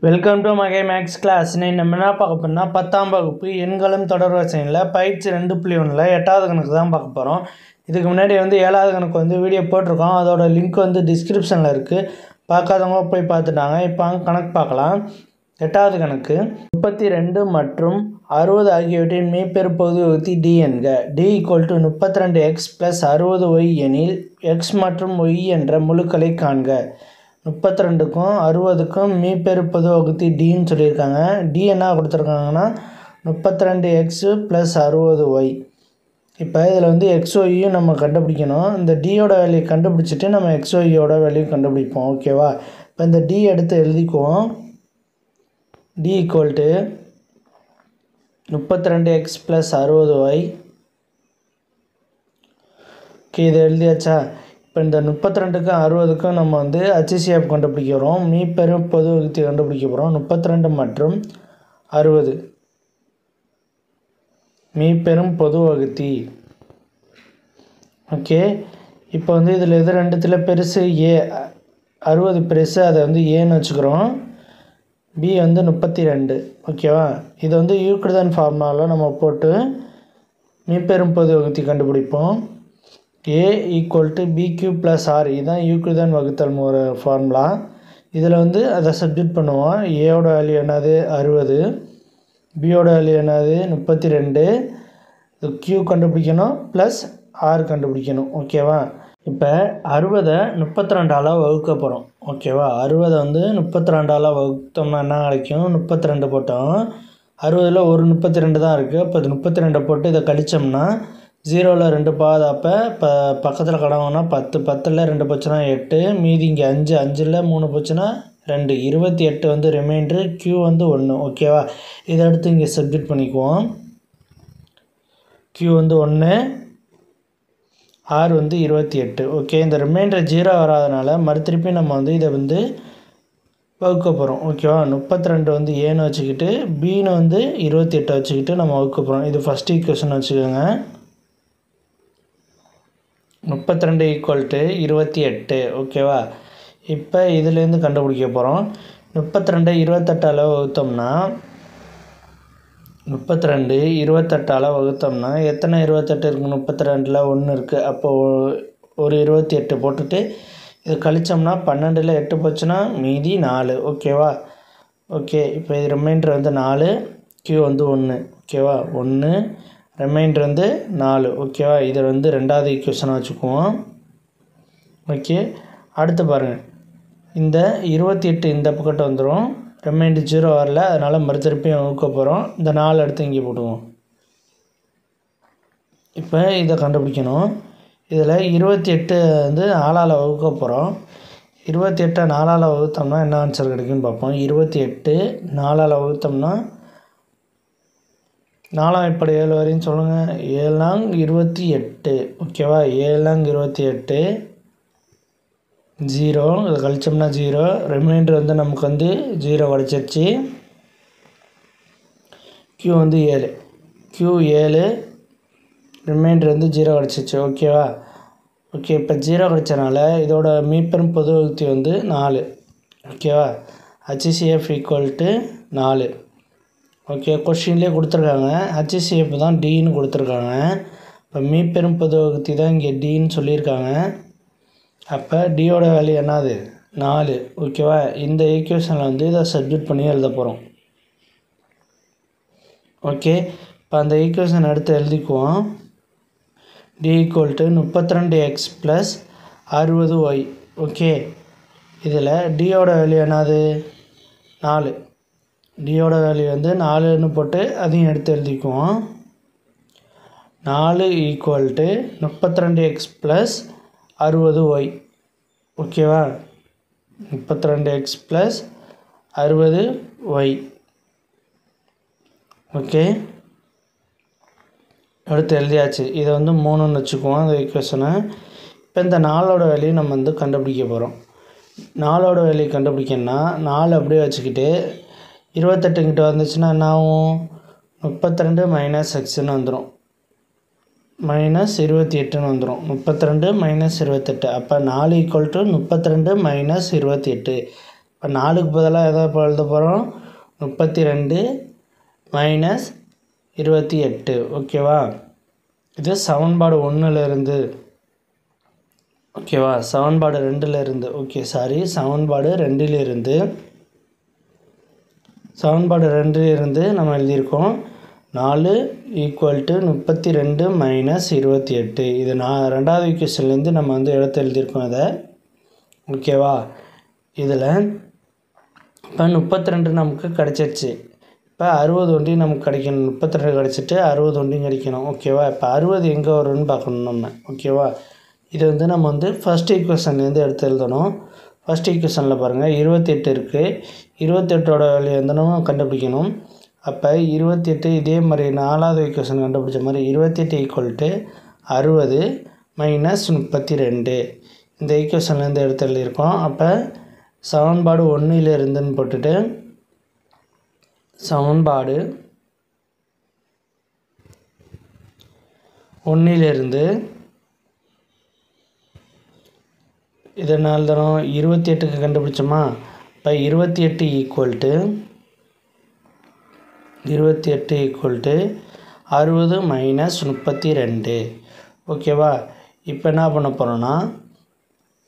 Welcome to மகை maths class. இன்னைக்கு நம்ம என்ன பார்க்க போறோம்னா 10ஆம் வகுப்பு எண்களும் தொடர் வரிசையில் பயிற்சி 2.1ல் 8வது கணக்கு தான் பார்க்க போகிறோம். இதுக்கு முன்னாடி 7வது கணக்கு வீடியோ போட்டிருக்கோம். அதோட லிங்க் டிஸ்கிரிப்ஷனில் இருக்குது. பார்க்காதவங்க போய் பார்த்துட்டாங்க. இப்போ கணக்கு பார்க்கலாம். 8வது கணக்கு 32 மற்றும் 60 ஆகியவற்றின் மீப்பெரு பகுதி வகுத்தி D என்க. D = 32x + 60y எனில் x மற்றும் y என்ற முழுக்களை காண்க. 32க்கும் 60க்கும் மீப்பெரு பொது வகுத்தி Dன்னு சொல்லியிருக்காங்க. D என்ன கொடுத்துருக்காங்கன்னா 32x + 60y. இப்போ இதில் XYயும் நம்ம கண்டுபிடிக்கணும். இந்த Dயோட வேல்யூ கண்டுபிடிச்சிட்டு நம்ம XYயோட வேல்யூ கண்டுபிடிப்போம். ஓகேவா? இப்போ இந்த D எடுத்து எழுதிக்குவோம். D = 32x + 60y. ஓகே, இதை எழுதியாச்சா? இப்போ இந்த 32க்கும் 60க்கும் நம்ம HCF கண்டுபிடிக்க போகிறோம். மீப்பெரும் பொது வகுத்தி கண்டுபிடிக்க போகிறோம். 32 மற்றும் 60 மீப்பெரும் பொது வகுத்தி. ஓகே, இப்போ இதில் எது ரெண்டுத்தில் பெருசு? A. 60 பெருசு, அதை ஏன்னு வச்சுக்கிறோம். B 32. ஓகேவா? இது யூக்ளிடன் ஃபார்முலாவில் நம்ம போட்டு மீப்பெரும் பொது வகுத்தி கண்டுபிடிப்போம். A = BQ + R. இதுதான் யூக்ளிடன் வகுத்தல் முறை ஃபார்முலா. இதில் அதை சப்ஸ்டிட் பண்ணுவோம். ஏயோட வேல்யூ என்னது? 60. பியோட வேல்யூ என்னது? 32. Q கண்டுபிடிக்கணும் ப்ளஸ் R கண்டுபிடிக்கணும். ஓகேவா? இப்போ 60 32ஆல் வகுக்க போகிறோம். ஓகேவா? 60 32ஆல் வகுத்தோம்னா என்ன கிடைக்கும்? 32 போட்டோம். 60ல் ஒரு 32 தான் இருக்குது. அப்போ 32 போட்டு இதை கழித்தோம்னா 0ல் 2 பாது. அப்போ இப்போ பக்கத்தில் கடவுனா 10. 10ல் 2 போச்சுன்னா 8. மீதி இங்கே 5. 5ல் 3 போச்சுன்னா 2. 28 ரிமைண்டரு. Q 1. ஓகேவா? இதை எடுத்து இங்கே சப்ஜெக்ட் பண்ணிக்குவோம். Q 1, R 28. ஓகே, இந்த ரிமைண்டர் 0 வராதனால மறுதிருப்பி நம்ம இதை வகுக்க போகிறோம். ஓகேவா? 32 ஏன்னு வச்சுக்கிட்டு பின்னு 28 வச்சுக்கிட்டு நம்ம வகுக்க போகிறோம். இது ஃபஸ்ட் ஈக்குவேஷன் வச்சுக்கோங்க. 32 = 28. ஓகேவா? இப்போ இதுலேருந்து கண்டுபிடிக்க போகிறோம். 32 28ஆல் வகுத்தோம்னா 32 28ஆல் வகுத்தோம்னா எத்தனை 28 இருக்குது? 32ல் 1 இருக்குது. அப்போது ஒரு 28 போட்டுட்டு இது கழித்தோம்னா 12ல் 8 போச்சுன்னா மீதி 4. ஓகேவா? ஓகே, இப்போ இது ரிமைண்டர் 4. Q 1. ஓகேவா? 1 ரிமைண்டர் 4. ஓகேவா? இதை ரெண்டாவது ஈக்குவேஷனாக வச்சுக்குவோம். ஓகே, அடுத்து பாருங்கள். இந்த 28 இந்த பக்கத்து வந்துடும். ரிமைண்டர் 0 வரல, அதனால் மறுதிருப்பியும் வகுக்க போகிறோம். இந்த 4 எடுத்து இங்கே போடுவோம். இப்போ இதை கண்டுபிடிக்கணும். இதில் 28 4ஆல் வகுக்க போகிறோம். 28 4ஆல் வகுத்தோம்னா என்ன ஆன்சர் கிடைக்குன்னு பார்ப்போம். 28 4ஆல் வகுத்தோம்னா 4 இப்படி 7 வரையும் சொல்லுங்கள். 7 28. ஓகேவா? 7 28. 0 இது கழிச்சோம்னா 0. ரிமைண்டர் நமக்கு 0 கிடச்சிருச்சு. Q 7. Q 7 ரிமைண்டர் 0 கிடச்சிருச்சு. ஓகேவா? ஓகே, இப்போ 0 கிடச்சனால இதோட மீப்பெரும் பொது வகுத்தி 4. ஓகேவா? HCF = 4. ஓகே, கொஸ்டின்லேயே கொடுத்துருக்காங்க. HCF தான் Dன்னு கொடுத்துருக்காங்க. இப்போ மீப்பெரும் பொது வகுத்தி தான் இங்கே Dன்னு சொல்லியிருக்காங்க. அப்போ Dயோட வேல்யூ என்னது? 4. ஓகேவா? இந்த ஈக்குவேஷனில் இதை சப்ஜெக்ட் பண்ணி எழுத போகிறோம். ஓகே, இப்போ அந்த ஈக்குவேஷன் எடுத்து எழுதிக்குவோம். D = 32x + 60y. ஓகே, இதில் Dயோட வேல்யூ என்னது? 4. Dயோட வேல்யூ 4ன்னு போட்டு அதையும் எடுத்து எழுதிக்குவோம். 4 = 32x + 60y. ஓகேவா? 32x + 60y. ஓகே, எடுத்து எழுதியாச்சு. இதை 3ன்னு வச்சுக்குவோம் அந்த ஈக்குவேஷனை. இப்போ இந்த 4ஓட வேல்யூ நம்ம கண்டுபிடிக்க போகிறோம். 4ஓட வேல்யூ கண்டுபிடிக்கணும்னா 4 அப்படியே வச்சுக்கிட்டு 28 கிட்ட வந்துச்சுன்னா என்ன ஆகும்? 32 - xன்னு வந்துடும். -28ன்னு வந்துடும். 32 - 28. அப்போ 4 = 32 - 28. இப்போ 4க்கு பதிலாக எதை இப்போ எழுத போகிறோம் 32 மைனஸ் 28 ஓகேவா. இது சமன்பாடு 1லேருந்து ஓகேவா. சமன்பாடு 2லேருந்து சமன்பாடு 2லேருந்து நம்ம எழுதியிருக்கோம் 4 = 32 மைனஸ் 28. இது ரெண்டாவது ஈக்குவேஷன்லேருந்து நம்ம வந்து எடுத்து எழுதியிருக்கோம் இதை ஓகேவா. இதில் இப்போ 32 நமக்கு கிடச்சிருச்சு. இப்போ 60 ஒன்றையும் நமக்கு கிடைக்கணும். 32 கிடச்சிட்டு 60 ஒன்றையும் கிடைக்கணும் ஓகேவா. இப்போ 60 எங்கே வரும்னு பார்க்கணும் நம்ம ஓகேவா. இது வந்து நம்ம வந்து ஃபஸ்ட் ஈக்குவேஷன்லேருந்து எடுத்து எழுதணும். ஃபஸ்ட் ஈக்குவேஷனில் பாருங்கள் 28 இருக்குது. 28ஓட வேல்யூ வந்து நம்ம கண்டுபிடிக்கணும். அப்போ 28 இதே மாதிரி 4வது ஈக்குவேஷன் கண்டுபிடிச்ச மாதிரி 28 = 60 மைனஸ் 32 இந்த ஈக்குவேஷன்லேருந்து எடுத்து எழுதியிருக்கோம். அப்போ சமன்பாடு 1லேருந்துன்னு போட்டுட்டு சமன்பாடு 1லேருந்து இதனால் தானோ 28க்கு கண்டுபிடிச்சோமா. இப்போ 28 = 60 மைனஸ் 32 ஓகேவா. இப்போ என்ன பண்ண போகிறோன்னா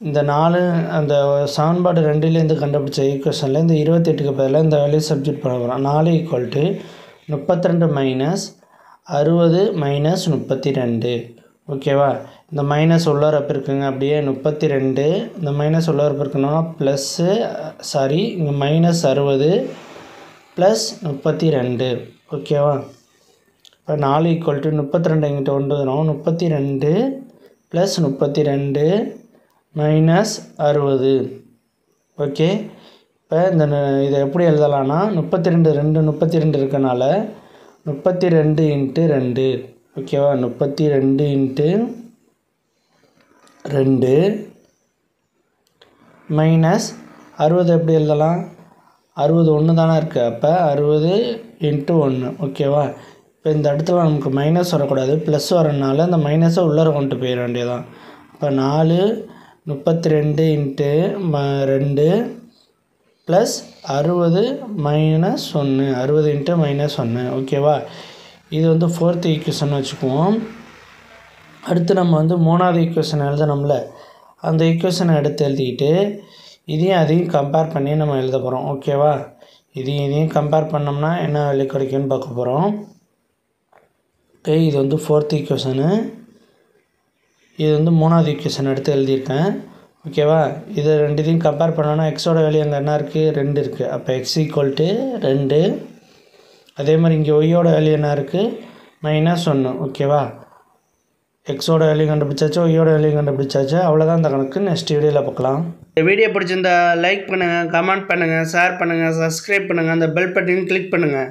இந்த 4 அந்த சமன்பாடு 2லேருந்து கண்டுபிடிச்ச ஈக்குவேஷனில் இந்த 28க்கு பதிலாக இந்த வேல்யூ சப்ஸ்டிட்யூட் பண்ண போகிறோம். 4 = 32 மைனஸ் 60 மைனஸ் 32 ஓகேவா. இந்த மைனஸ் உள்ளாரப்பு இருக்குங்க அப்படியே 32 இந்த மைனஸ் உள்ளாரப்பு இருக்கணும்னா ப்ளஸ்ஸு இங்கே மைனஸ் 60 ப்ளஸ் 32 ஓகேவா. இப்போ 4 = 32 எங்கிட்ட கொண்டு வரும் 32 ப்ளஸ் 32 மைனஸ் 60 ஓகே. இப்போ இதை எப்படி எழுதலாம்னா 32 இருக்கனால 32 × 2 ஓகேவா. 32 × 2 மைனஸ் 60 எப்படி எழுதலாம் 60 1 தானே இருக்குது. அப்போ 60 × 1 ஓகேவா. இப்போ இந்த இடத்துல நமக்கு மைனஸ் வரக்கூடாது ப்ளஸ் வரனால இந்த மைனஸை உள்ளார கொண்டு போயிட வேண்டியதான். இப்போ 4 32 × 2 ப்ளஸ் 60 மைனஸ் 1 60 × -1 ஓகேவா. இது வந்து 4th ஈக்குவேஷன் வச்சுக்குவோம். அடுத்து நம்ம வந்து 3வது ஈக்குவேஷன் எழுதணும்ல அந்த ஈக்குவேஷனை எடுத்து எழுதிக்கிட்டு அதையும் கம்பேர் பண்ணி நம்ம எழுத போகிறோம் ஓகேவா. இதையும் கம்பேர் பண்ணோம்னா என்ன வேல்யூ கிடைக்கும்னு பார்க்க போகிறோம். ஓகே இது வந்து 4th ஈக்குவேஷனு. இது வந்து 3வது ஈக்குவேஷன் எடுத்து எழுதியிருக்கேன் ஓகேவா. இது ரெண்டுத்தையும் கம்பேர் பண்ணோன்னா எக்ஸோட வேல்யூ அங்கே என்ன இருக்குது 2 இருக்குது. அப்போ x = 2. அதே மாதிரி இங்கே ஒய்யோட வேல்யூ என்ன இருக்குது -1 ஓகேவா. எக்ஸோட வேல்யூ கண்டுபிடிச்சாச்சு ஒய்யோட வேல்யூ கண்டுபிடிச்சாச்சு. அவ்வளோதான் இந்த கணக்கு. நெக்ஸ்ட் வீடியோவில் பார்க்கலாம். இந்த வீடியோ பிடிச்சிருந்தா லைக் பண்ணுங்கள், கமெண்ட் பண்ணுங்கள், ஷேர் பண்ணுங்கள், சப்ஸ்கிரைப் பண்ணுங்கள், அந்த பெல் பட்டனையும் கிளிக் பண்ணுங்கள்.